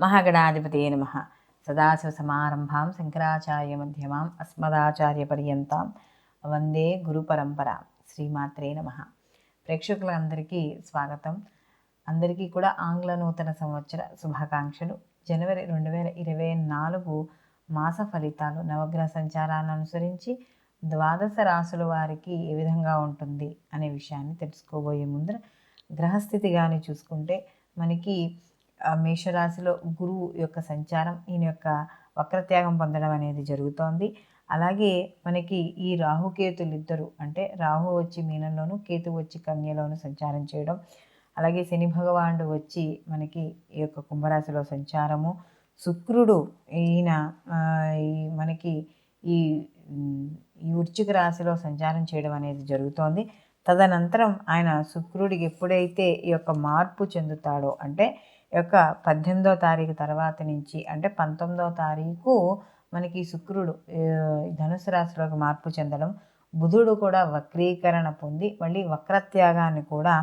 మహాగణాధిపతయే నమః. సదాశివసమారంభాం శంకరాచార్యమధ్యమాం అస్మదాచార్యపర్యంతాం వందే గురుపరంపర. శ్రీమాత్రే నమః. ప్రేక్షకులందరికీ స్వాగతం. అందరికీ కూడా ఆంగ్ల నూతన సంవత్సర శుభాకాంక్షలు. జనవరి 2024 మాస ఫలితాలు నవగ్రహ సంచారాలను అనుసరించి ద్వాదశ రాశుల వారికి ఏ విధంగా ఉంటుంది అనే విషయాన్ని తెలుసుకోబోయే ముందర గ్రహస్థితి కానీ చూసుకుంటే మనకి మేషరాశిలో గురువు యొక్క సంచారం, ఈయన యొక్క వక్రత్యాగం పొందడం అనేది జరుగుతోంది. అలాగే మనకి ఈ రాహుకేతులు ఇద్దరు, అంటే రాహు వచ్చి మీనంలోను, కేతు వచ్చి కన్యలోను సంచారం చేయడం, అలాగే శని భగవానుడు వచ్చి మనకి ఈ యొక్క కుంభరాశిలో సంచారము, శుక్రుడు ఈయన మనకి ఈ వృశ్చిక రాశిలో సంచారం చేయడం అనేది జరుగుతోంది. తదనంతరం ఆయన శుక్రుడికి ఎప్పుడైతే ఈ యొక్క మార్పు చెందుతాడో, అంటే ఈ యొక్క 18వ తారీఖు తర్వాత నుంచి, అంటే 19వ తారీఖు మనకి శుక్రుడు ధనుసు రాశిలోకి మార్పు చెందడం, బుధుడు కూడా వక్రీకరణ పొంది మళ్ళీ వక్రత్యాగాన్ని కూడా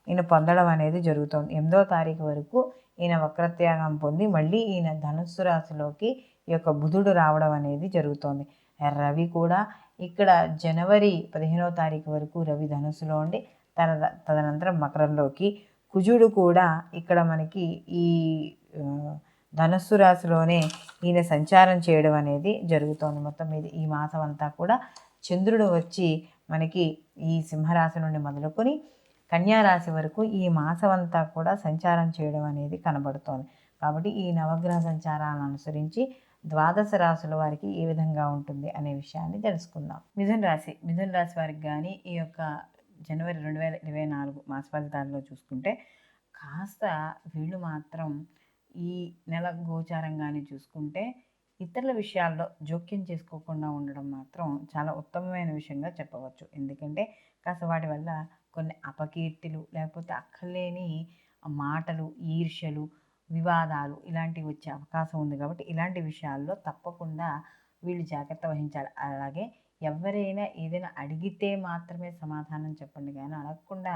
ఈయన పొందడం అనేది జరుగుతుంది. 8వ తారీఖు వరకు ఈయన వక్రత్యాగం పొంది మళ్ళీ ఈయన ధనుస్సు రాశిలోకి ఈ యొక్క బుధుడు రావడం అనేది జరుగుతోంది. రవి కూడా ఇక్కడ జనవరి 15వ తారీఖు వరకు రవి ధనుస్సులో ఉండి తదనంతరం మకరంలోకి, కుజుడు కూడా ఇక్కడ మనకి ఈ ధనుస్సు రాశిలోనే ఈయన సంచారం చేయడం అనేది జరుగుతోంది. మొత్తం మీద ఈ మాసం అంతా కూడా చంద్రుడు వచ్చి మనకి ఈ సింహరాశి నుండి మొదలుకొని కన్యారాశి వరకు ఈ మాసం అంతా కూడా సంచారం చేయడం అనేది కనబడుతోంది. కాబట్టి ఈ నవగ్రహ సంచారాలను అనుసరించి ద్వాదశ రాశుల వారికి ఏ విధంగా ఉంటుంది అనే విషయాన్ని తెలుసుకుందాం. మిథున రాశి వారికి కానీ ఈ యొక్క జనవరి 2024 మాస ఫలితాల్లో చూసుకుంటే కాస్త వీళ్ళు మాత్రం ఈ నెల గోచారంగానే చూసుకుంటే ఇతరుల విషయాల్లో జోక్యం చేసుకోకుండా ఉండడం మాత్రం చాలా ఉత్తమమైన విషయంగా చెప్పవచ్చు. ఎందుకంటే కాస్త వాటి వల్ల కొన్ని అపకీర్తులు, లేకపోతే అక్కర్లేని మాటలు, ఈర్ష్యలు, వివాదాలు ఇలాంటివి వచ్చే అవకాశం ఉంది. కాబట్టి ఇలాంటి విషయాల్లో తప్పకుండా వీళ్ళు జాగ్రత్త వహించాలి. అలాగే ఎవరైనా ఏదైనా అడిగితే మాత్రమే సమాధానం చెప్పండి, కానీ అడగకుండా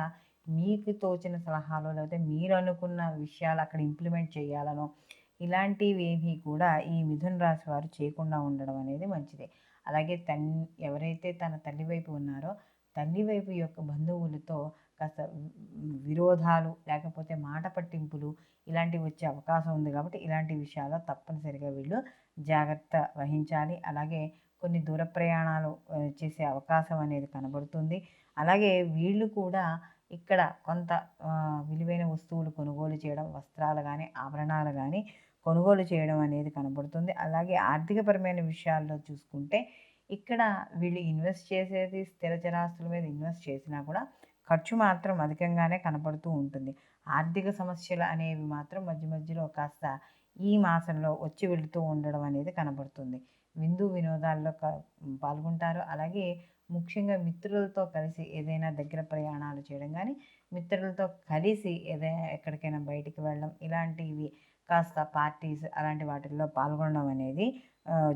మీకు తోచిన సలహాలు, లేకపోతే మీరు అనుకున్న విషయాలు అక్కడ ఇంప్లిమెంట్ చేయాలనో ఇలాంటివి ఏమీ కూడా ఈ మిథున రాశి వారు చేయకుండా ఉండడం అనేది మంచిదే. అలాగే ఎవరైతే తన తల్లి వైపు ఉన్నారో తల్లి వైపు యొక్క బంధువులతో కాస్త విరోధాలు, లేకపోతే మాట పట్టింపులు ఇలాంటివి వచ్చే అవకాశం ఉంది. కాబట్టి ఇలాంటి విషయాల్లో తప్పనిసరిగా వీళ్ళు జాగ్రత్త వహించాలి. అలాగే కొన్ని దూర ప్రయాణాలు చేసే అవకాశం అనేది కనబడుతుంది. అలాగే వీళ్ళు కూడా ఇక్కడ కొంత విలువైన వస్తువులు కొనుగోలు చేయడం, వస్త్రాలు కానీ ఆభరణాలు కానీ కొనుగోలు చేయడం అనేది కనబడుతుంది. అలాగే ఆర్థికపరమైన విషయాల్లో చూసుకుంటే ఇక్కడ వీళ్ళు ఇన్వెస్ట్ చేసేది స్థిర చరాస్తుల మీద ఇన్వెస్ట్ చేసినా కూడా ఖర్చు మాత్రం అధికంగానే కనపడుతూ ఉంటుంది. ఆర్థిక సమస్యలు అనేవి మాత్రం మధ్య మధ్యలో కాస్త ఈ మాసంలో వచ్చి వెళుతూ ఉండడం అనేది కనబడుతుంది. విందు వినోదాల్లో పాల్గొంటారు. అలాగే ముఖ్యంగా మిత్రులతో కలిసి ఏదైనా దగ్గర ప్రయాణాలు చేయడం కానీ, మిత్రులతో కలిసి ఏదైనా ఎక్కడికైనా బయటికి వెళ్ళడం, ఇలాంటివి కాస్త పార్టీస్ అలాంటి వాటిల్లో పాల్గొనడం అనేది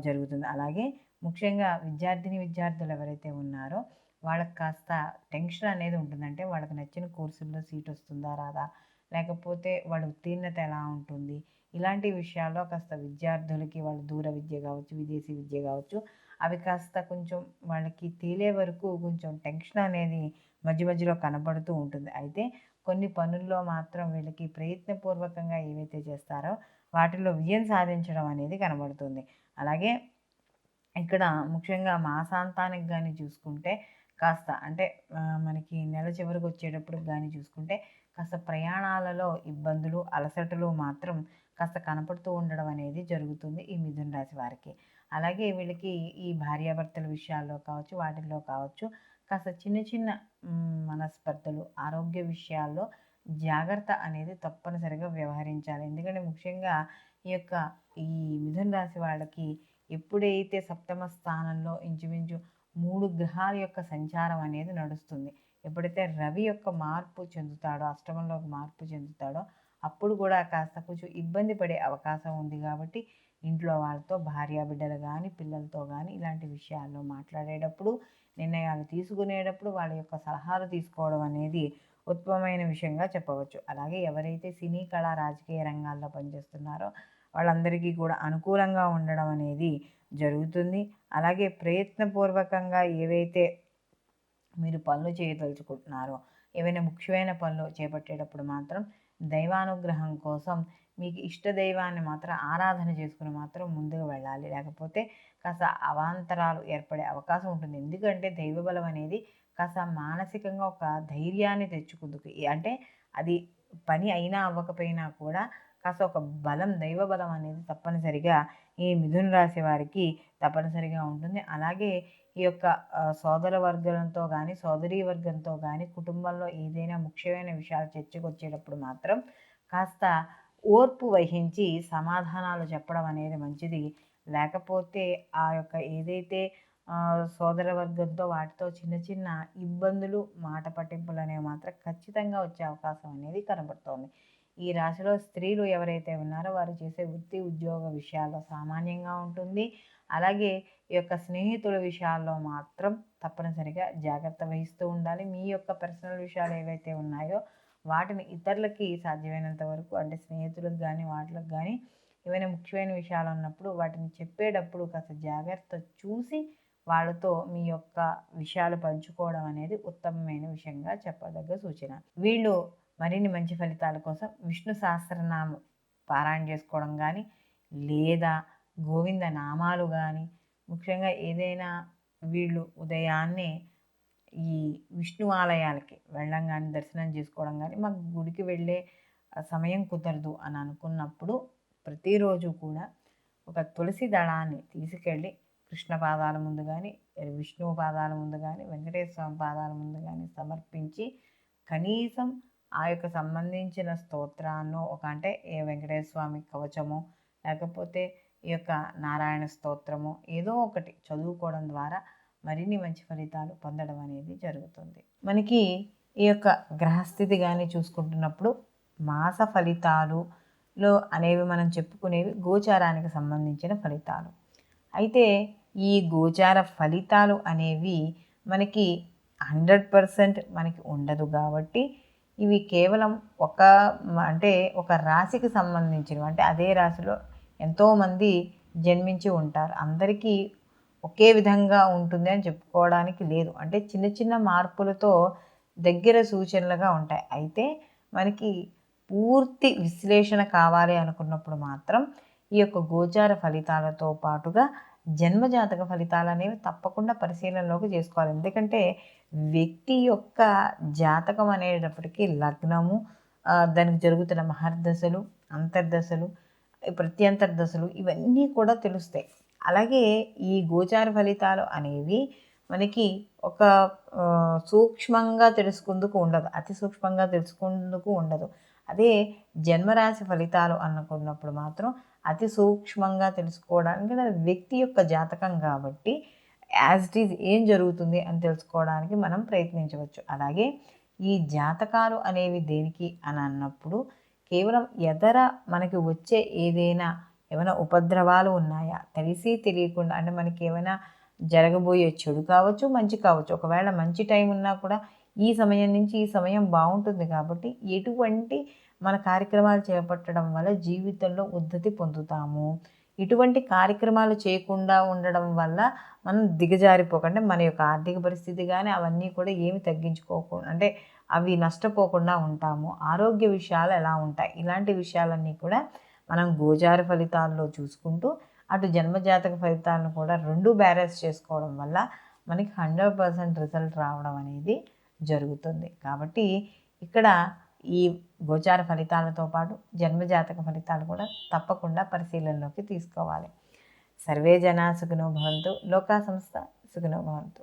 జరుగుతుంది. అలాగే ముఖ్యంగా విద్యార్థులు ఎవరైతే ఉన్నారో వాళ్ళకి కాస్త టెన్షన్ అనేది ఉంటుంది. అంటే వాళ్ళకి నచ్చిన కోర్సుల్లో సీట్ వస్తుందా రాదా, లేకపోతే వాళ్ళ ఉత్తీర్ణత ఎలా ఉంటుంది, ఇలాంటి విషయాల్లో కాస్త విద్యార్థులకి వాళ్ళ దూర విద్య కావచ్చు, విదేశీ విద్య కావచ్చు, అవి కాస్త కొంచెం వాళ్ళకి తేలే వరకు కొంచెం టెన్షన్ అనేది మధ్య మధ్యలో కనబడుతూ ఉంటుంది. అయితే కొన్ని పనుల్లో మాత్రం వీళ్ళకి ప్రయత్నపూర్వకంగా ఏవైతే చేస్తారో వాటిల్లో విజయం సాధించడం అనేది కనబడుతుంది. అలాగే ఇక్కడ ముఖ్యంగా మాసాంతానికి కానీ చూసుకుంటే కాస్త, అంటే మనకి నెల చివరికి వచ్చేటప్పుడు కానీ చూసుకుంటే కాస్త ప్రయాణాలలో ఇబ్బందులు, అలసటలు మాత్రం కాస్త కనపడుతూ ఉండడం అనేది జరుగుతుంది ఈ మిథున రాశి వారికి. అలాగే వీళ్ళకి ఈ భార్యాభర్తల విషయాల్లో కావచ్చు, వాటిల్లో కావచ్చు కాస్త చిన్న చిన్న మనస్పర్ధలు, ఆరోగ్య విషయాల్లో జాగ్రత్త అనేది తప్పనిసరిగా వ్యవహరించాలి. ఎందుకంటే ముఖ్యంగా ఈ మిథున రాశి వాళ్ళకి ఎప్పుడైతే సప్తమ స్థానంలో ఇంచుమించు 3 గ్రహాల యొక్క సంచారం అనేది నడుస్తుంది, ఎప్పుడైతే రవి యొక్క మార్పు చెందుతాడో, అష్టమంలోకి మార్పు చెందుతాడో అప్పుడు కూడా కాస్త కొంచెం ఇబ్బంది పడే అవకాశం ఉంది. కాబట్టి ఇంట్లో వాళ్ళతో, భార్యాబిడ్డలు కానీ పిల్లలతో కానీ ఇలాంటి విషయాల్లో మాట్లాడేటప్పుడు, నిర్ణయాలు తీసుకునేటప్పుడు వాళ్ళ యొక్క సలహాలు తీసుకోవడం అనేది ఉత్తమమైన విషయంగా చెప్పవచ్చు. అలాగే ఎవరైతే సినీ, కళా, రాజకీయ రంగాల్లో పనిచేస్తున్నారో వాళ్ళందరికీ కూడా అనుకూలంగా ఉండడం అనేది జరుగుతుంది. అలాగే ప్రయత్నపూర్వకంగా ఏవైతే మీరు పనులు చేయదలుచుకుంటున్నారో, ఏవైనా ముఖ్యమైన పనులు చేపట్టేటప్పుడు మాత్రం దైవానుగ్రహం కోసం మీకు ఇష్ట దైవాన్ని మాత్రం ఆరాధన చేసుకుని మాత్రం ముందుకు వెళ్ళాలి. లేకపోతే కాస్త అవాంతరాలు ఏర్పడే అవకాశం ఉంటుంది. ఎందుకంటే దైవబలం అనేది కాస్త మానసికంగా ఒక ధైర్యాన్ని తెచ్చుకుందుకు, అంటే అది పని అయినా అవ్వకపోయినా కూడా కాస్త ఒక బలం, దైవ బలం అనేది తప్పనిసరిగా ఈ మిథున రాశి వారికి తప్పనిసరిగా ఉంటుంది. అలాగే ఈ యొక్క సోదర వర్గంతో కానీ, సోదరీ వర్గంతో కానీ కుటుంబంలో ఏదైనా ముఖ్యమైన విషయాలు చర్చకు వచ్చేటప్పుడు మాత్రం కాస్త ఓర్పు వహించి సమాధానాలు చెప్పడం అనేది మంచిది. లేకపోతే ఆ యొక్క ఏదైతే సోదర వర్గంతో వాటితో చిన్న చిన్న ఇబ్బందులు, మాట పట్టింపులు అనేవి మాత్రం ఖచ్చితంగా వచ్చే అవకాశం అనేది కనబడుతోంది. ఈ రాశిలో స్త్రీలు ఎవరైతే ఉన్నారో వారు చేసే వృత్తి ఉద్యోగ విషయాల్లో సామాన్యంగా ఉంటుంది. అలాగే ఈ యొక్క స్నేహితుల విషయాల్లో మాత్రం తప్పనిసరిగా జాగ్రత్త వహిస్తూ ఉండాలి. మీ యొక్క పర్సనల్ విషయాలు ఏవైతే ఉన్నాయో వాటిని ఇతరులకి సాధ్యమైనంత వరకు, అంటే స్నేహితులకు కానీ వాటికి కానీ ఏవైనా ముఖ్యమైన విషయాలు ఉన్నప్పుడు వాటిని చెప్పేటప్పుడు కాస్త జాగ్రత్త చూసి వాళ్ళతో మీ యొక్క విషయాలు పంచుకోవడం అనేది ఉత్తమమైన విషయంగా చెప్పదగ్గ సూచన. వీళ్ళు మరిన్ని మంచి ఫలితాల కోసం విష్ణు సహస్రనామం పారాయణ చేసుకోవడం కానీ, లేదా గోవింద నామాలు కానీ, ముఖ్యంగా ఏదైనా వీళ్ళు ఉదయాన్నే ఈ విష్ణు ఆలయాలకి వెళ్ళడం కానీ, దర్శనం చేసుకోవడం కానీ, మాకు గుడికి వెళ్ళే సమయం కుదరదు అని అనుకున్నప్పుడు ప్రతిరోజు కూడా ఒక తులసి దళాన్ని తీసుకెళ్ళి కృష్ణ పాదాల ముందు కానీ, విష్ణువు పాదాల ముందు కానీ, వెంకటేశ్వర స్వామి పాదాల ముందు కానీ సమర్పించి కనీసం ఆ యొక్క సంబంధించిన స్తోత్రాన్నో అంటే ఏ వెంకటేశ్వర స్వామి కవచమో, లేకపోతే ఈ యొక్క నారాయణ స్తోత్రము ఏదో ఒకటి చదువుకోవడం ద్వారా మరిన్ని మంచి ఫలితాలు పొందడం అనేది జరుగుతుంది. మనకి ఈ యొక్క గ్రహస్థితి కానీ చూసుకుంటున్నప్పుడు మాస ఫలితాలులో అనేవి మనం చెప్పుకునేవి గోచారానికి సంబంధించిన ఫలితాలు. అయితే ఈ గోచార ఫలితాలు అనేవి మనకి 100% మనకి ఉండదు కాబట్టి ఇవి కేవలం ఒక రాశికి సంబంధించినవి. అంటే అదే రాశిలో ఎంతోమంది జన్మించి ఉంటారు. అందరికీ ఒకే విధంగా ఉంటుంది అని చెప్పుకోవడానికి లేదు. అంటే చిన్న చిన్న మార్పులతో దగ్గర సూచనలుగా ఉంటాయి. అయితే మనకి పూర్తి విశ్లేషణ కావాలి అనుకున్నప్పుడు మాత్రం ఈ యొక్క గోచార ఫలితాలతో పాటుగా జన్మజాతక ఫలితాలు అనేవి తప్పకుండా పరిశీలనలోకి చేసుకోవాలి. ఎందుకంటే వ్యక్తి యొక్క జాతకం అనేటప్పటికీ లగ్నము, దానికి జరుగుతున్న మహర్దశలు, అంతర్దశలు, ప్రత్యంతర్దశలు ఇవన్నీ కూడా తెలుస్తాయి. అలాగే ఈ గోచార ఫలితాలు అనేవి మనకి ఒక సూక్ష్మంగా తెలుసుకుందుకు ఉండదు, అతి సూక్ష్మంగా తెలుసుకుందుకు ఉండదు. అదే జన్మరాశి ఫలితాలు అనుకున్నప్పుడు మాత్రం అతి సూక్ష్మంగా తెలుసుకోవడానికి, అది వ్యక్తి యొక్క జాతకం కాబట్టి యాజ్ ఇట్ ఈజ్ ఏం జరుగుతుంది అని తెలుసుకోవడానికి మనం ప్రయత్నించవచ్చు. అలాగే ఈ జాతకాలు అనేవి దేనికి అని అన్నప్పుడు కేవలం మనకి వచ్చే ఏమైనా ఉపద్రవాలు ఉన్నాయా, తెలిసి తెలియకుండా, అంటే మనకి ఏమైనా జరగబోయే చెడు కావచ్చు, మంచి కావచ్చు. ఒకవేళ మంచి టైం ఉన్నా కూడా ఈ సమయం నుంచి ఈ సమయం బాగుంటుంది కాబట్టి ఎటువంటి మన కార్యక్రమాలు చేపట్టడం వల్ల జీవితంలో ఉద్ధతి పొందుతాము, ఇటువంటి కార్యక్రమాలు చేయకుండా ఉండడం వల్ల మనం దిగజారిపోకుండా మన యొక్క ఆర్థిక పరిస్థితి కానీ అవన్నీ కూడా ఏమి తగ్గించుకోకుండా, అంటే అవి నష్టపోకుండా ఉంటాము. ఆరోగ్య విషయాలు ఎలా ఉంటాయి, ఇలాంటి విషయాలన్నీ కూడా మనం గోచార ఫలితాల్లో చూసుకుంటూ అటు జన్మజాతక ఫలితాలను కూడా రెండు బ్యాలెన్స్ చేసుకోవడం వల్ల మనకి 100% రిజల్ట్ రావడం అనేది జరుగుతుంది. కాబట్టి ఇక్కడ ఈ గోచార ఫలితాలతో పాటు జన్మజాతక ఫలితాలు కూడా తప్పకుండా పరిశీలనలోకి తీసుకోవాలి. సర్వే జనా సుఖినో భవంతు, లోకా సంస్థ సుఖినో భవంతు.